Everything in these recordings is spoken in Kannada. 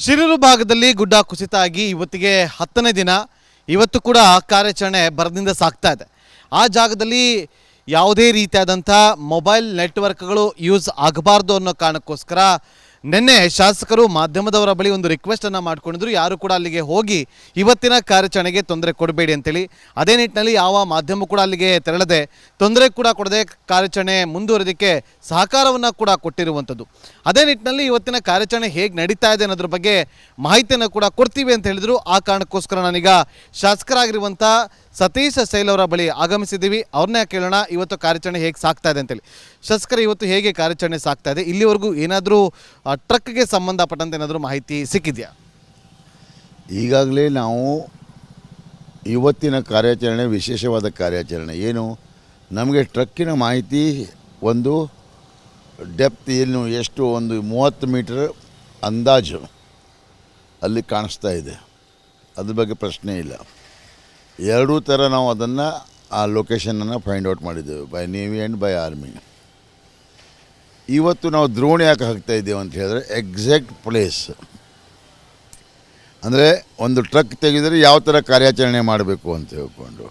ಶಿರೂರು ಭಾಗದಲ್ಲಿ ಗುಡ್ಡ ಕುಸಿತ ಆಗಿ ಇವತ್ತಿಗೆ 10ನೇ ದಿನ. ಇವತ್ತು ಕೂಡ ಕಾರ್ಯಾಚರಣೆ ಭರದಿಂದ ಸಾಗ್ತಾ ಇದೆ. ಆ ಜಾಗದಲ್ಲಿ ಯಾವುದೇ ರೀತಿಯಾದಂಥ ಮೊಬೈಲ್ ನೆಟ್ವರ್ಕ್ಗಳು ಯೂಸ್ ಆಗಬಾರ್ದು ಅನ್ನೋ ಕಾರಣಕ್ಕೋಸ್ಕರ ನಿನ್ನೆ ಶಾಸಕರು ಮಾಧ್ಯಮದವರ ಬಳಿ ಒಂದು ರಿಕ್ವೆಸ್ಟನ್ನು ಮಾಡ್ಕೊಂಡಿದ್ರು. ಯಾರು ಕೂಡ ಅಲ್ಲಿಗೆ ಹೋಗಿ ಇವತ್ತಿನ ಕಾರ್ಯಾಚರಣೆಗೆ ತೊಂದರೆ ಕೊಡಬೇಡಿ ಅಂತೇಳಿ. ಅದೇ ನಿಟ್ಟಿನಲ್ಲಿ ಯಾವ ಮಾಧ್ಯಮ ಕೂಡ ಅಲ್ಲಿಗೆ ತೆರಳದೆ ತೊಂದರೆ ಕೂಡ ಕೊಡದೆ ಕಾರ್ಯಾಚರಣೆ ಮುಂದುವರೆದಕ್ಕೆ ಸಹಕಾರವನ್ನು ಕೂಡ ಕೊಟ್ಟಿರುವಂಥದ್ದು. ಅದೇ ನಿಟ್ಟಿನಲ್ಲಿ ಇವತ್ತಿನ ಕಾರ್ಯಾಚರಣೆ ಹೇಗೆ ನಡೀತಾ ಇದೆ ಅನ್ನೋದ್ರ ಬಗ್ಗೆ ಮಾಹಿತಿಯನ್ನು ಕೂಡ ಕೊಡ್ತೀವಿ ಅಂತ ಹೇಳಿದರು. ಆ ಕಾರಣಕ್ಕೋಸ್ಕರ ನಾನೀಗ ಶಾಸಕರಾಗಿರುವಂಥ ಸತೀಶ್ ಸೈಲ್ ಅವರ ಬಳಿ ಆಗಮಿಸಿದ್ದೀವಿ. ಅವ್ರನ್ನೇ ಕೇಳೋಣ ಇವತ್ತು ಕಾರ್ಯಾಚರಣೆ ಹೇಗೆ ಸಾಗ್ತಾ ಇದೆ ಅಂತೇಳಿ. ಶಾಸಕರ, ಇವತ್ತು ಹೇಗೆ ಕಾರ್ಯಾಚರಣೆ ಸಾಗ್ತಾ ಇದೆ? ಇಲ್ಲಿವರೆಗೂ ಏನಾದರೂ ಟ್ರಕ್ಗೆ ಸಂಬಂಧಪಟ್ಟಂತೆ ಏನಾದರೂ ಮಾಹಿತಿ ಸಿಕ್ಕಿದೆಯಾ? ಈಗಾಗಲೇ ನಾವು ಇವತ್ತಿನ ಕಾರ್ಯಾಚರಣೆ ವಿಶೇಷವಾದ ಕಾರ್ಯಾಚರಣೆ ಏನು, ನಮಗೆ ಟ್ರಕ್ಕಿನ ಮಾಹಿತಿ ಒಂದು ಡೆಪ್ತ್ ಏನು ಎಷ್ಟು ಒಂದು 30 ಮೀಟರ್ ಅಂದಾಜು ಅಲ್ಲಿ ಕಾಣಿಸ್ತಾ ಇದೆ. ಅದ್ರ ಬಗ್ಗೆ ಪ್ರಶ್ನೆ ಇಲ್ಲ. ಎರಡೂ ಥರ ನಾವು ಅದನ್ನು ಆ ಲೊಕೇಶನನ್ನು ಫೈಂಡ್ ಔಟ್ ಮಾಡಿದ್ದೇವೆ, by navy and by army. ಇವತ್ತು ನಾವು ದ್ರೋಣಿ ಯಾಕೆ ಹಾಕ್ತಾ ಇದ್ದೇವೆ ಅಂತ ಹೇಳಿದ್ರೆ ಎಕ್ಸಾಕ್ಟ್ ಪ್ಲೇಸ್ ಅಂದರೆ ಒಂದು ಟ್ರಕ್ ತೆಗೆದರೆ ಯಾವ ಥರ ಕಾರ್ಯಾಚರಣೆ ಮಾಡಬೇಕು ಅಂತ ಹೇಳ್ಕೊಂಡು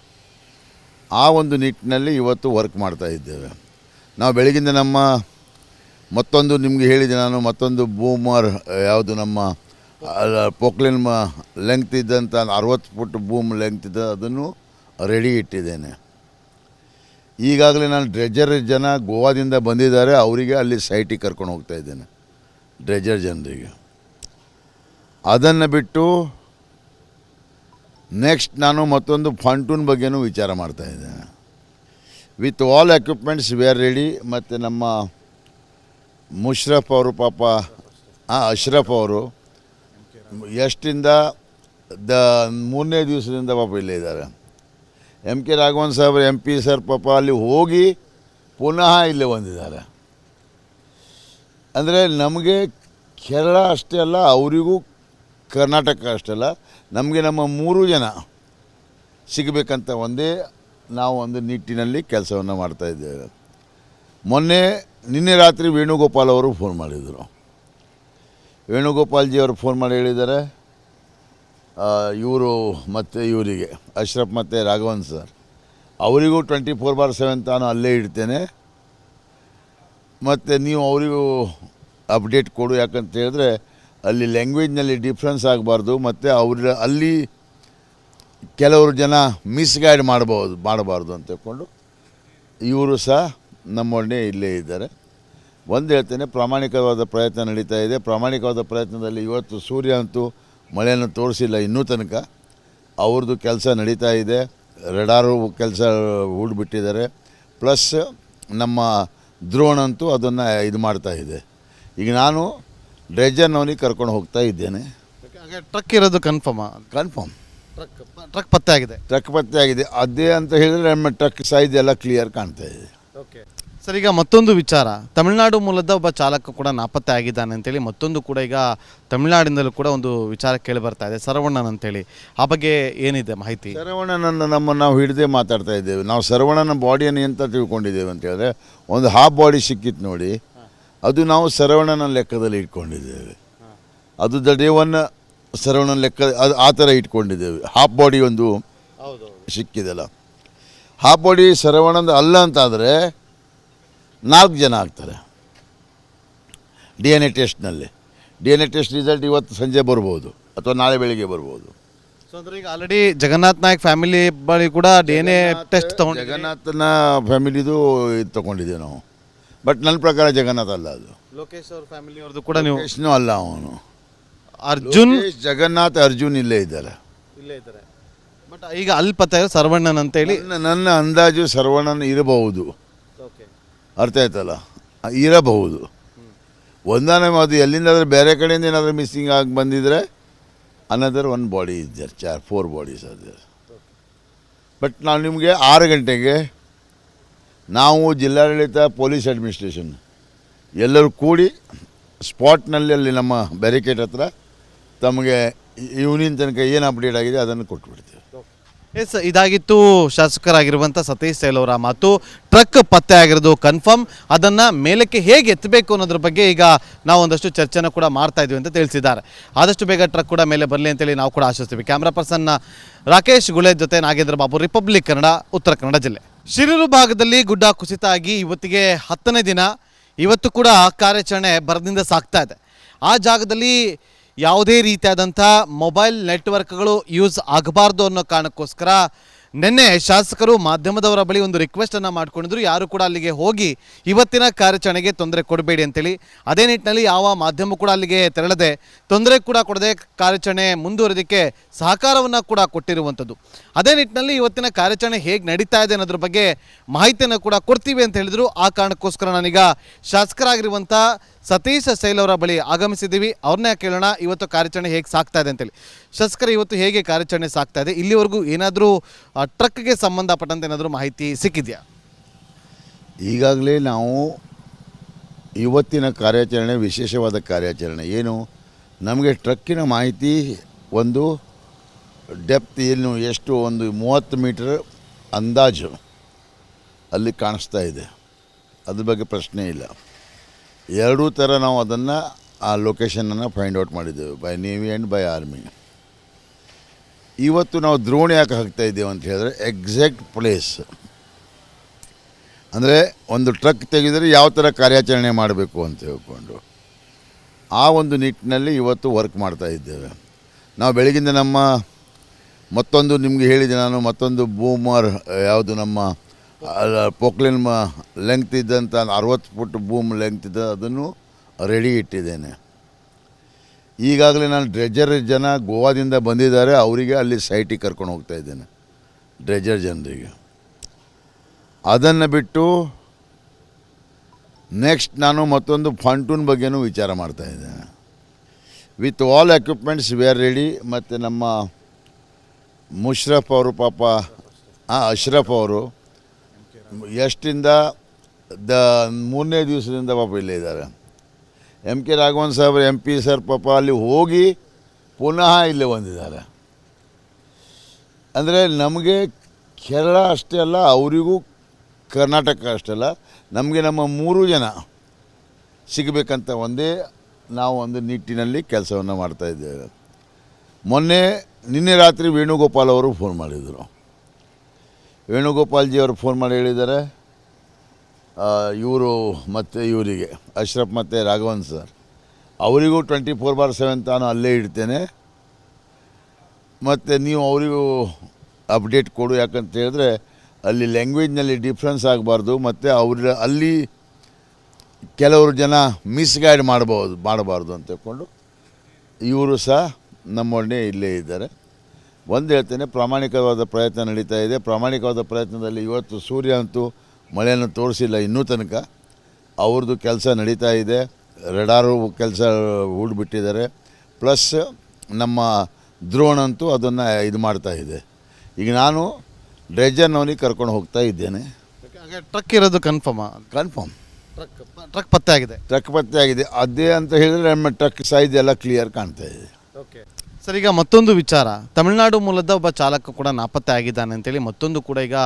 ಆ ಒಂದು ನಿಟ್ಟಿನಲ್ಲಿ ಇವತ್ತು ವರ್ಕ್ ಮಾಡ್ತಾ ಇದ್ದೇವೆ. ನಾವು ಬೆಳಗಿಂದ ನಮ್ಮ ಮತ್ತೊಂದು ನಿಮಗೆ ಹೇಳಿದೆ ನಾನು, ಮತ್ತೊಂದು ಬೂಮರ್ ಯಾವುದು ನಮ್ಮ ಪೋಕ್ಲಿನ್ ಲೆಂಗ್ತ್ ಇದ್ದಂಥ 60 ಫುಟ್ ಬೂಮ್ ಲೆಂಗ್ತ್ ಇದ್ದ ಅದನ್ನು ರೆಡಿ ಇಟ್ಟಿದ್ದೇನೆ. ಈಗಾಗಲೇ ನಾನು ಡ್ರೆಜರ್ ಜನ ಗೋವಾದಿಂದ ಬಂದಿದ್ದಾರೆ, ಅವರಿಗೆ ಅಲ್ಲಿ ಸೈಟಿಗೆ ಕರ್ಕೊಂಡು ಹೋಗ್ತಾ ಇದ್ದೇನೆ, ಡ್ರೆಜರ್ ಜನರಿಗೆ. ಅದನ್ನು ಬಿಟ್ಟು ನೆಕ್ಸ್ಟ್ ನಾನು ಮತ್ತೊಂದು ಫಂಟೂನ್ ಬಗ್ಗೆನೂ ವಿಚಾರ ಮಾಡ್ತಾ ಇದ್ದೇನೆ. With all equipments we are ready. ಮತ್ತು ನಮ್ಮ ಮುಷ್ರಫ್ ಅವರು ಪಾಪ ಅಶ್ರಫ್ ಅವರು ಎಷ್ಟಿಂದ 3ನೇ ದಿವಸದಿಂದ ಪಾಪ ಇಲ್ಲೇ ಇದ್ದಾರೆ. MK ರಾಘವನ್ ಸಾಹೇಬ್ರು MP ಸರ್ ಪಾಪ ಅಲ್ಲಿ ಹೋಗಿ ಪುನಃ ಇಲ್ಲೇ ಬಂದಿದ್ದಾರೆ. ಅಂದರೆ ನಮಗೆ ಕೇರಳ ಅಷ್ಟೇ ಅಲ್ಲ, ಅವರಿಗೂ ಕರ್ನಾಟಕ ಅಷ್ಟೇ ಅಲ್ಲ, ನಮಗೆ ನಮ್ಮ 3 ಜನ ಸಿಗಬೇಕಂತ ನಾವು ಒಂದು ನಿಟ್ಟಿನಲ್ಲಿ ಕೆಲಸವನ್ನು ಮಾಡ್ತಾಯಿದ್ದೇವೆ. ನಿನ್ನೆ ರಾತ್ರಿ ವೇಣುಗೋಪಾಲ್ ಅವರು ಫೋನ್ ಮಾಡಿದರು. ವೇಣುಗೋಪಾಲ್ಜಿ ಅವರು ಫೋನ್ ಮಾಡಿ ಹೇಳಿದ್ದಾರೆ, ಇವರು ಮತ್ತು ಇವರಿಗೆ ಅಶ್ರಫ್ ಮತ್ತು ರಾಘವನ್ ಸರ್ ಅವರಿಗೂ 24/7 ತಾನು ಅಲ್ಲೇ ಇಡ್ತೇನೆ, ಮತ್ತು ನೀವು ಅವರಿಗೂ ಅಪ್ಡೇಟ್ ಕೊಡು. ಯಾಕಂತ ಹೇಳಿದ್ರೆ ಅಲ್ಲಿ ಲ್ಯಾಂಗ್ವೇಜ್ನಲ್ಲಿ ಡಿಫ್ರೆನ್ಸ್ ಆಗಬಾರ್ದು, ಮತ್ತು ಅಲ್ಲಿ ಕೆಲವರು ಜನ ಮಿಸ್ಗೈಡ್ ಮಾಡಬಾರ್ದು ಅಂತ ಹೇಳ್ಕೊಂಡು ಇವರು ಸಹ ನಮ್ಮೊಡನೆ ಇಲ್ಲೇ ಇದ್ದಾರೆ. ಹೇಳ್ತೇನೆ, ಪ್ರಾಮಾಣಿಕವಾದ ಪ್ರಯತ್ನ ನಡೀತಾ ಇದೆ. ಪ್ರಾಮಾಣಿಕವಾದ ಪ್ರಯತ್ನದಲ್ಲಿ ಇವತ್ತು ಸೂರ್ಯ ಅಂತೂ ಮಳೆಯನ್ನು ತೋರಿಸಿಲ್ಲ ಇನ್ನೂ ತನಕ. ಅವ್ರದ್ದು ಕೆಲಸ ನಡೀತಾ ಇದೆ. ರೆಡಾರು ಕೆಲಸ ಹೂಡ್ಬಿಟ್ಟಿದ್ದಾರೆ. ಪ್ಲಸ್ ನಮ್ಮ ದ್ರೋಣ್ ಅಂತೂ ಅದನ್ನು ಇದು ಮಾಡ್ತಾ ಇದೆ. ಈಗ ನಾನು ಡ್ರೆಜರ್ನವನಿಗೆ ಕರ್ಕೊಂಡು ಹೋಗ್ತಾ ಇದ್ದೇನೆ. ಟ್ರಕ್ ಇರೋದು ಕನ್ಫರ್ಮ್ ಟ್ರಕ್ ಪತ್ತೆ ಆಗಿದೆ. ಅದೇ ಅಂತ ಹೇಳಿದರೆ ನಮ್ಮ ಟ್ರಕ್ ಸೈಜ್ ಎಲ್ಲ ಕ್ಲಿಯರ್ ಕಾಣ್ತಾ ಇದೆ. ಓಕೆ ಸರ್, ಈಗ ಮತ್ತೊಂದು ವಿಚಾರ, ತಮಿಳುನಾಡು ಮೂಲದ ಒಬ್ಬ ಚಾಲಕ ಕೂಡ ನಾಪತ್ತೆ ಆಗಿದ್ದಾನೆ ಅಂತೇಳಿ ಮತ್ತೊಂದು ಕೂಡ ಈಗ ತಮಿಳುನಾಡಿನಲ್ಲೂ ಕೂಡ ಒಂದು ವಿಚಾರ ಕೇಳಿ ಬರ್ತಾ ಇದೆ, ಶರವಣನ್ ಅಂತೇಳಿ. ಆ ಬಗ್ಗೆ ಏನಿದೆ ಮಾಹಿತಿ? ಶರವಣನನ್ನು ನಾವು ಹಿಡಿದೇ ಮಾತಾಡ್ತಾ ಇದ್ದೇವೆ. ನಾವು ಶರವಣನ ಬಾಡಿಯನ್ನು ಎಂತ ತಿಳ್ಕೊಂಡಿದ್ದೇವೆ ಅಂತ ಹೇಳಿದ್ರೆ, ಒಂದು ಹಾಫ್ ಬಾಡಿ ಸಿಕ್ಕಿತ್ತು ನೋಡಿ, ಅದು ನಾವು ಶರವಣನ ಲೆಕ್ಕದಲ್ಲಿ ಇಟ್ಕೊಂಡಿದ್ದೇವೆ. ಅದು ದ ಡೇ ಒನ್ ಶರವಣನ ಲೆಕ್ಕ ಅದು ಆ ಥರ ಇಟ್ಕೊಂಡಿದ್ದೇವೆ. ಹಾಫ್ ಬಾಡಿ ಒಂದು ಸಿಕ್ಕಿದೆಲ್ಲ, ಹಾಫ್ ಬಾಡಿ ಶರವಣಂದು ಅಲ್ಲ ಅಂತಾದರೆ 4 ಜನ ಆಗ್ತಾರೆ DNA ಟೆಸ್ಟ್ನಲ್ಲಿ. DNA ಟೆಸ್ಟ್ ರಿಸಲ್ಟ್ ಇವತ್ತು ಸಂಜೆ ಬರ್ಬೋದು ಅಥವಾ ನಾಳೆ ಬೆಳಿಗ್ಗೆ ಬರ್ಬೋದು. ಸೊ ಅಂದರೆ ಈಗ ಆಲ್ರೆಡಿ ಜಗನ್ನಾಥ್ ನಾಯಕ್ ಫ್ಯಾಮಿಲಿ ಬಳಿ ಕೂಡ DNA ಟೆಸ್ಟ್ ತೊಗೊಂಡು, ಜಗನ್ನಾಥನ ಫ್ಯಾಮಿಲಿದು ಇದು ತೊಗೊಂಡಿದ್ದೇವೆ ನಾವು. ಬಟ್ ನನ್ನ ಪ್ರಕಾರ ಜಗನ್ನಾಥ್ ಅಲ್ಲ, ಅದು ಲೋಕೇಶ್ ಅವ್ರ ಫ್ಯಾಮಿಲಿ ಅವ್ರದ್ದು ಕೂಡ ನೀವು ಅಲ್ಲ. ಅವನು ಅರ್ಜುನ್, ಜಗನ್ನಾಥ್ ಅರ್ಜುನ್ ಇಲ್ಲೇ ಇದ್ದಾರೆ. ಬಟ್ ಈಗ ಅಲ್ಲಿ ಪತ್ತೆ ಶರವಣನ್ ಅಂತೇಳಿ ನನ್ನ ಅಂದಾಜು ಶರವಣನ್ ಇರಬಹುದು. ಅರ್ಥ ಆಯ್ತಲ್ಲ, ಇರಬಹುದು. ಒಂದಾನೆ ಅದು ಎಲ್ಲಿಂದಾದರೂ ಬೇರೆ ಕಡೆಯಿಂದ ಏನಾದರೂ ಮಿಸ್ಸಿಂಗ್ ಆಗಿ ಬಂದಿದ್ರೆ ಅನದರ್ 1 ಬಾಡಿ ಇದ್ದಾರೆ, 4 ಬಾಡೀಸ್ ಅದೇ. ಬಟ್ ನಾವು ನಿಮಗೆ 6 ಗಂಟೆಗೆ ನಾವು ಜಿಲ್ಲಾಡಳಿತ, ಪೊಲೀಸ್ ಅಡ್ಮಿನಿಸ್ಟ್ರೇಷನ್ ಎಲ್ಲರೂ ಕೂಡಿ ಸ್ಪಾಟ್ನಲ್ಲಿ ಅಲ್ಲಿ ನಮ್ಮ ಬ್ಯಾರಿಕೇಡ್ ಹತ್ರ ತಮಗೆ ಇವನಿನ ತನಕ ಏನು ಅಪ್ಡೇಟ್ ಆಗಿದೆ ಅದನ್ನು ಕೊಟ್ಬಿಡ್ತೀವಿ. ಎಸ್, ಇದಾಗಿತ್ತು ಶಾಸಕರಾಗಿರುವಂಥ ಸತೀಶ್ ಸೈಲ್ ಅವರ ಮಾತು. ಟ್ರಕ್ ಪತ್ತೆ ಆಗಿರೋದು ಕನ್ಫರ್ಮ್. ಅದನ್ನು ಮೇಲಕ್ಕೆ ಹೇಗೆ ಎತ್ತಬೇಕು ಅನ್ನೋದ್ರ ಬಗ್ಗೆ ಈಗ ನಾವು ಒಂದಷ್ಟು ಚರ್ಚೆನ ಕೂಡ ಮಾಡ್ತಾ ಇದ್ವಿ ಅಂತ ತಿಳಿಸಿದ್ದಾರೆ. ಆದಷ್ಟು ಬೇಗ ಟ್ರಕ್ ಕೂಡ ಮೇಲೆ ಬರಲಿ ಅಂತೇಳಿ ನಾವು ಕೂಡ ಆಶಿಸ್ತೀವಿ. ಕ್ಯಾಮ್ರಾ ಪರ್ಸನ್ ರಾಕೇಶ್ ಗುಳೆ ಜೊತೆ ನಾಗೇಂದ್ರ ಬಾಬು, ರಿಪಬ್ಲಿಕ್ ಕನ್ನಡ, ಉತ್ತರ ಕನ್ನಡ ಜಿಲ್ಲೆ. ಶಿರೂರು ಭಾಗದಲ್ಲಿ ಗುಡ್ಡ ಕುಸಿತ ಆಗಿ ಇವತ್ತಿಗೆ 10ನೇ ದಿನ. ಇವತ್ತು ಕೂಡ ಕಾರ್ಯಾಚರಣೆ ಭರದಿಂದ ಸಾಗ್ತಾ ಇದೆ. ಆ ಜಾಗದಲ್ಲಿ ಯಾವುದೇ ರೀತಿಯಾದಂಥ ಮೊಬೈಲ್ ನೆಟ್ವರ್ಕ್ಗಳು ಯೂಸ್ ಆಗಬಾರ್ದು ಅನ್ನೋ ಕಾರಣಕ್ಕೋಸ್ಕರ ನಿನ್ನೆ ಶಾಸಕರು ಮಾಧ್ಯಮದವರ ಬಳಿ ಒಂದು ರಿಕ್ವೆಸ್ಟನ್ನು ಮಾಡ್ಕೊಂಡಿದ್ರು. ಯಾರು ಕೂಡ ಅಲ್ಲಿಗೆ ಹೋಗಿ ಇವತ್ತಿನ ಕಾರ್ಯಾಚರಣೆಗೆ ತೊಂದರೆ ಕೊಡಬೇಡಿ ಅಂತೇಳಿ. ಅದೇ ನಿಟ್ಟಿನಲ್ಲಿ ಯಾವ ಮಾಧ್ಯಮ ಕೂಡ ಅಲ್ಲಿಗೆ ತೆರಳದೆ, ತೊಂದರೆ ಕೂಡ ಕೊಡದೆ ಕಾರ್ಯಾಚರಣೆ ಮುಂದುವರೆದಕ್ಕೆ ಸಹಕಾರವನ್ನು ಕೂಡ ಕೊಟ್ಟಿರುವಂಥದ್ದು. ಅದೇ ನಿಟ್ಟಿನಲ್ಲಿ ಇವತ್ತಿನ ಕಾರ್ಯಾಚರಣೆ ಹೇಗೆ ನಡೀತಾ ಇದೆ ಅನ್ನೋದ್ರ ಬಗ್ಗೆ ಮಾಹಿತಿಯನ್ನು ಕೂಡ ಕೊಡ್ತೀವಿ ಅಂತ ಹೇಳಿದರು. ಆ ಕಾರಣಕ್ಕೋಸ್ಕರ ನಾನೀಗ ಶಾಸಕರಾಗಿರುವಂಥ ಸತೀಶ್ ಸೈಲ್ ಅವರ ಬಳಿ ಆಗಮಿಸಿದ್ದೀವಿ. ಅವ್ರನ್ನೇ ಕೇಳೋಣ ಇವತ್ತು ಕಾರ್ಯಾಚರಣೆ ಹೇಗೆ ಸಾಗ್ತಾ ಇದೆ ಅಂತೇಳಿ. ಶಾಸಕರ, ಇವತ್ತು ಹೇಗೆ ಕಾರ್ಯಾಚರಣೆ ಸಾಗ್ತಾ ಇದೆ? ಇಲ್ಲಿವರೆಗೂ ಏನಾದರೂ ಟ್ರಕ್ಗೆ ಸಂಬಂಧಪಟ್ಟಂತೆ ಏನಾದರೂ ಮಾಹಿತಿ ಸಿಕ್ಕಿದೆಯಾ? ಈಗಾಗಲೇ ನಾವು ಇವತ್ತಿನ ಕಾರ್ಯಾಚರಣೆ ವಿಶೇಷವಾದ ಕಾರ್ಯಾಚರಣೆ ಏನು, ನಮಗೆ ಟ್ರಕ್ಕಿನ ಮಾಹಿತಿ ಒಂದು ಡೆಪ್ತ್ ಏನು ಎಷ್ಟು ಒಂದು 30 ಮೀಟರ್ ಅಂದಾಜು ಅಲ್ಲಿ ಕಾಣಿಸ್ತಾ ಇದೆ. ಅದ್ರ ಬಗ್ಗೆ ಪ್ರಶ್ನೆ ಇಲ್ಲ. ಎರಡೂ ಥರ ನಾವು ಅದನ್ನು ಆ ಲೊಕೇಶನನ್ನು ಫೈಂಡ್ ಔಟ್ ಮಾಡಿದ್ದೇವೆ, by navy and by army. ಇವತ್ತು ನಾವು ದ್ರೋಣಿ ಯಾಕೆ ಹಾಕ್ತಾ ಇದ್ದೇವೆ ಅಂತ ಹೇಳಿದ್ರೆ ಎಕ್ಸಾಕ್ಟ್ ಪ್ಲೇಸ್, ಅಂದರೆ ಒಂದು ಟ್ರಕ್ ತೆಗೆದರೆ ಯಾವ ಥರ ಕಾರ್ಯಾಚರಣೆ ಮಾಡಬೇಕು ಅಂತ ಹೇಳ್ಕೊಂಡು ಆ ಒಂದು ನಿಟ್ಟಿನಲ್ಲಿ ಇವತ್ತು ವರ್ಕ್ ಮಾಡ್ತಾ ಇದ್ದೇವೆ. ನಾವು ಬೆಳಗಿಂದ ನಮ್ಮ ಮತ್ತೊಂದು ನಿಮಗೆ ಹೇಳಿದೆ ನಾನು, ಮತ್ತೊಂದು ಬೂಮರ್ ಯಾವುದು ನಮ್ಮ ಪೊಕ್ಲಿನ್ ಲೆಂಗ್ತ್ ಇದ್ದಂಥ 60 ಫುಟ್ ಬೂಮ್ ಲೆಂಗ್ತ್ ಇದ್ದ ಅದನ್ನು ರೆಡಿ ಇಟ್ಟಿದ್ದೇನೆ. ಈಗಾಗಲೇ ನಾನು ಡ್ರೆಜರ್ ಜನ ಗೋವಾದಿಂದ ಬಂದಿದ್ದಾರೆ, ಅವರಿಗೆ ಅಲ್ಲಿ ಸೈಟಿಗೆ ಕರ್ಕೊಂಡು ಹೋಗ್ತಾ ಇದ್ದೇನೆ, ಡ್ರೆಜರ್ ಜನರಿಗೆ. ಅದನ್ನು ಬಿಟ್ಟು ನೆಕ್ಸ್ಟ್ ನಾನು ಮತ್ತೊಂದು ಫಂಟೂನ್ ಬಗ್ಗೆನೂ ವಿಚಾರ ಮಾಡ್ತಾ ಇದ್ದೇನೆ. With all equipments we are ready. ಮತ್ತು ನಮ್ಮ ಮುಷ್ರಫ್ ಅವರು ಪಾಪ ಅಶ್ರಫ್ ಅವರು ಎಷ್ಟಿಂದ 3ನೇ ದಿವಸದಿಂದ ಪಾಪ ಇಲ್ಲೇ ಇದ್ದಾರೆ. MK ರಾಘವನ್ ಸಾಹೇಬ್ರು MP ಸರ್ ಪಾಪ ಅಲ್ಲಿ ಹೋಗಿ ಪುನಃ ಇಲ್ಲೇ ಬಂದಿದ್ದಾರೆ. ಅಂದರೆ ನಮಗೆ ಕೇರಳ ಅಷ್ಟೇ ಅಲ್ಲ, ಅವರಿಗೂ ಕರ್ನಾಟಕ ಅಷ್ಟೇ ಅಲ್ಲ, ನಮಗೆ ನಮ್ಮ 3 ಜನ ಸಿಗಬೇಕಂತ ನಾವು ಒಂದು ನಿಟ್ಟಿನಲ್ಲಿ ಕೆಲಸವನ್ನು ಮಾಡ್ತಾಯಿದ್ದೇವೆ. ನಿನ್ನೆ ರಾತ್ರಿ ವೇಣುಗೋಪಾಲ್ ಅವರು ಫೋನ್ ಮಾಡಿದರು. ವೇಣುಗೋಪಾಲ್ಜಿ ಅವರು ಫೋನ್ ಮಾಡಿ ಹೇಳಿದ್ದಾರೆ, ಇವರು ಮತ್ತು ಇವರಿಗೆ ಅಶ್ರಫ್ ಮತ್ತು ರಾಘವನ್ ಸರ್ ಅವರಿಗೂ 24/7 ತಾನು ಅಲ್ಲೇ ಇಡ್ತೇನೆ, ಮತ್ತು ನೀವು ಅವರಿಗೂ ಅಪ್ಡೇಟ್ ಕೊಡು. ಯಾಕಂತ ಹೇಳಿದ್ರೆ ಅಲ್ಲಿ ಲ್ಯಾಂಗ್ವೇಜ್ನಲ್ಲಿ ಡಿಫ್ರೆನ್ಸ್ ಆಗಬಾರ್ದು, ಮತ್ತು ಅಲ್ಲಿ ಕೆಲವರು ಜನ ಮಿಸ್ಗೈಡ್ ಮಾಡಬಾರ್ದು ಅಂತ ಹೇಳ್ಕೊಂಡು ಇವರು ಸಹ ನಮ್ಮೊಡನೆ ಇಲ್ಲೇ ಇದ್ದಾರೆ. ಒಂದು ಹೇಳ್ತೇನೆ, ಪ್ರಾಮಾಣಿಕವಾದ ಪ್ರಯತ್ನ ನಡೀತಾ ಇದೆ. ಪ್ರಾಮಾಣಿಕವಾದ ಪ್ರಯತ್ನದಲ್ಲಿ ಇವತ್ತು ಸೂರ್ಯ ಅಂತೂ ಮಳೆಯನ್ನು ತೋರಿಸಿಲ್ಲ ಇನ್ನೂ ತನಕ. ಅವ್ರದ್ದು ಕೆಲಸ ನಡೀತಾ ಇದೆ. ರೆಡಾರು ಕೆಲಸ ಹೂಡ್ಬಿಟ್ಟಿದ್ದಾರೆ. ಪ್ಲಸ್ ನಮ್ಮ ದ್ರೋಣ್ ಅಂತೂ ಅದನ್ನು ಇದು ಮಾಡ್ತಾ ಇದೆ. ಈಗ ನಾನು ಡ್ರೆಜರ್ನವನಿಗೆ ಕರ್ಕೊಂಡು ಹೋಗ್ತಾ ಇದ್ದೇನೆ. ಟ್ರಕ್ ಇರೋದು ಕನ್ಫರ್ಮ್ ಟ್ರಕ್ ಪತ್ತೆ ಆಗಿದೆ. ಟ್ರಕ್ ಪತ್ತೆ ಆಗಿದೆ ಅದೇ ಅಂತ ಹೇಳಿದರೆ ನಮ್ಮ ಟ್ರಕ್ ಸೈಜ್ ಎಲ್ಲ ಕ್ಲಿಯರ್ ಕಾಣ್ತಾ ಇದೆ. ಓಕೆ ಸರ್, ಈಗ ಮತ್ತೊಂದು ವಿಚಾರ, ತಮಿಳುನಾಡು ಮೂಲದ ಒಬ್ಬ ಚಾಲಕ ಕೂಡ ನಾಪತ್ತೆ ಆಗಿದ್ದಾನೆ ಅಂತೇಳಿ ಮತ್ತೊಂದು ಕೂಡ ಈಗ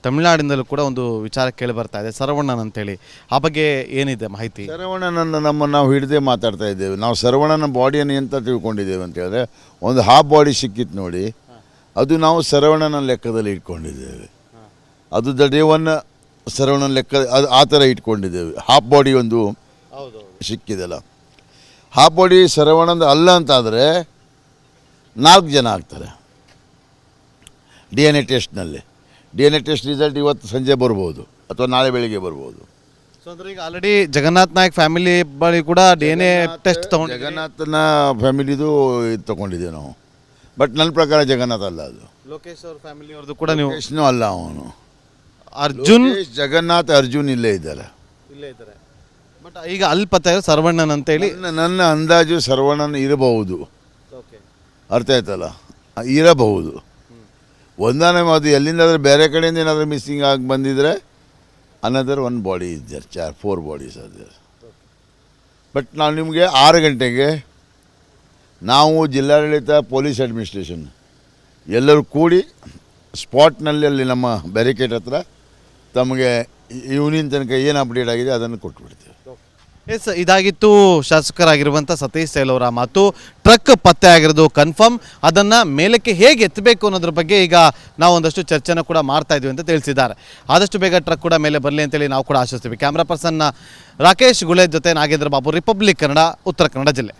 ತಮಿಳುನಾಡಿನಲ್ಲೂ ಕೂಡ ಒಂದು ವಿಚಾರ ಕೇಳಿ ಬರ್ತಾ ಇದೆ, ಶರವಣನ್ ಅಂತೇಳಿ. ಆ ಬಗ್ಗೆ ಏನಿದೆ ಮಾಹಿತಿ? ಶರವಣನನ್ನು ನಾವು ಹಿಡಿದೇ ಮಾತಾಡ್ತಾ ಇದ್ದೇವೆ. ನಾವು ಶರವಣನ ಬಾಡಿಯನ್ನು ಎಂತ ತಿಳ್ಕೊಂಡಿದ್ದೇವೆ ಅಂತ ಹೇಳಿದ್ರೆ, ಒಂದು ಹಾಫ್ ಬಾಡಿ ಸಿಕ್ಕಿತ್ತು ನೋಡಿ, ಅದು ನಾವು ಶರವಣನ ಲೆಕ್ಕದಲ್ಲಿ ಇಟ್ಕೊಂಡಿದ್ದೇವೆ. ಅದು ದ ಡೇ ಒನ್ ಶರವಣನ ಲೆಕ್ಕ ಅದು ಆ ಥರ ಇಟ್ಕೊಂಡಿದ್ದೇವೆ. ಹಾಫ್ ಬಾಡಿ ಒಂದು ಸಿಕ್ಕಿದೆಲ್ಲ, ಹಾಫ್ ಬಾಡಿ ಶರವಣಂದು ಅಲ್ಲ ಅಂತಾದರೆ 4 ಜನ ಆಗ್ತಾರೆ DNA ಟೆಸ್ಟ್ನಲ್ಲಿ. DNA ಟೆಸ್ಟ್ ರಿಸಲ್ಟ್ ಇವತ್ತು ಸಂಜೆ ಬರ್ಬೋದು ಅಥವಾ ನಾಳೆ ಬೆಳಿಗ್ಗೆ ಬರ್ಬೋದು. ಸೊ ಅಂದರೆ ಈಗ ಆಲ್ರೆಡಿ ಜಗನ್ನಾಥ್ ನಾಯಕ್ ಫ್ಯಾಮಿಲಿ ಬಳಿ ಕೂಡ DNA ಟೆಸ್ಟ್ ತೊಗೊಂಡು, ಜಗನ್ನಾಥನ ಫ್ಯಾಮಿಲಿದು ಇದು ತೊಗೊಂಡಿದ್ದೇವೆ ನಾವು. ಬಟ್ ನನ್ನ ಪ್ರಕಾರ ಜಗನ್ನಾಥ್ ಅಲ್ಲ, ಅದು ಲೋಕೇಶ್ ಅವ್ರ ಫ್ಯಾಮಿಲಿ ಅವ್ರದ್ದು ಕೂಡ ನೀವು ಲೋಕೇಶ್ನೂ ಅಲ್ಲ, ಅವನು ಅರ್ಜುನ್ ಜಗನ್ನಾಥ್ ಅರ್ಜುನ್ ಇಲ್ಲೇ ಇದ್ದಾರೆ. ಬಟ್ ಈಗ ಅಲ್ಲಿ ಪತ್ತೆ ಶರವಣನ್ ಅಂತೇಳಿ ನನ್ನ ಅಂದಾಜು ಶರವಣನ್ ಇರಬಹುದು. ಅರ್ಥ ಆಯ್ತಲ್ಲ, ಇರಬಹುದು. ಒಂದಾನೆ ಅದು ಎಲ್ಲಿಂದಾದ್ರೆ ಬೇರೆ ಕಡೆಯಿಂದ ಏನಾದರೂ ಮಿಸ್ಸಿಂಗ್ ಆಗಿ ಬಂದಿದ್ರೆ ಅನದರ್ 1 ಬಾಡಿ ಇದ್ದಾರೆ, 4 ಬಾಡೀಸ್ ಅದೇ. ಬಟ್ ನಾವು ನಿಮಗೆ 6 ಗಂಟೆಗೆ ನಾವು ಜಿಲ್ಲಾಡಳಿತ ಪೊಲೀಸ್ ಅಡ್ಮಿನಿಸ್ಟ್ರೇಷನ್ ಎಲ್ಲರೂ ಕೂಡಿ ಸ್ಪಾಟ್ನಲ್ಲಿ ಅಲ್ಲಿ ನಮ್ಮ ಬ್ಯಾರಿಕೇಡ್ ಹತ್ರ ತಮಗೆ ಇವನಿನ ತನಕ ಏನು ಅಪ್ಡೇಟ್ ಆಗಿದೆ ಅದನ್ನು ಕೊಟ್ಬಿಡ್ತೀವಿ. ಎಸ್, ಇದಾಗಿತ್ತು ಶಾಸಕರಾಗಿರುವಂಥ ಸತೀಶ್ ಸೈಲ್ ಅವರ ಮಾತು. ಟ್ರಕ್ ಪತ್ತೆ ಆಗಿರೋದು ಕನ್ಫರ್ಮ್, ಅದನ್ನು ಮೇಲಕ್ಕೆ ಹೇಗೆ ಎತ್ತಬೇಕು ಅನ್ನೋದ್ರ ಬಗ್ಗೆ ಈಗ ನಾವು ಒಂದಷ್ಟು ಚರ್ಚೆನ ಕೂಡ ಮಾಡ್ತಾ ಇದ್ದೀವಿ ಅಂತ ತಿಳಿಸಿದ್ದಾರೆ. ಆದಷ್ಟು ಬೇಗ ಟ್ರಕ್ ಕೂಡ ಮೇಲೆ ಬರಲಿ ಅಂತೇಳಿ ನಾವು ಕೂಡ ಆಶಿಸ್ತೀವಿ. ಕ್ಯಾಮ್ರಾ ಪರ್ಸನ್ ರಾಕೇಶ್ ಗುಳೆ ಜೊತೆ ನಾಗೇಂದ್ರ ಬಾಬು, ರಿಪಬ್ಲಿಕ್ ಕನ್ನಡ, ಉತ್ತರ ಕನ್ನಡ ಜಿಲ್ಲೆ.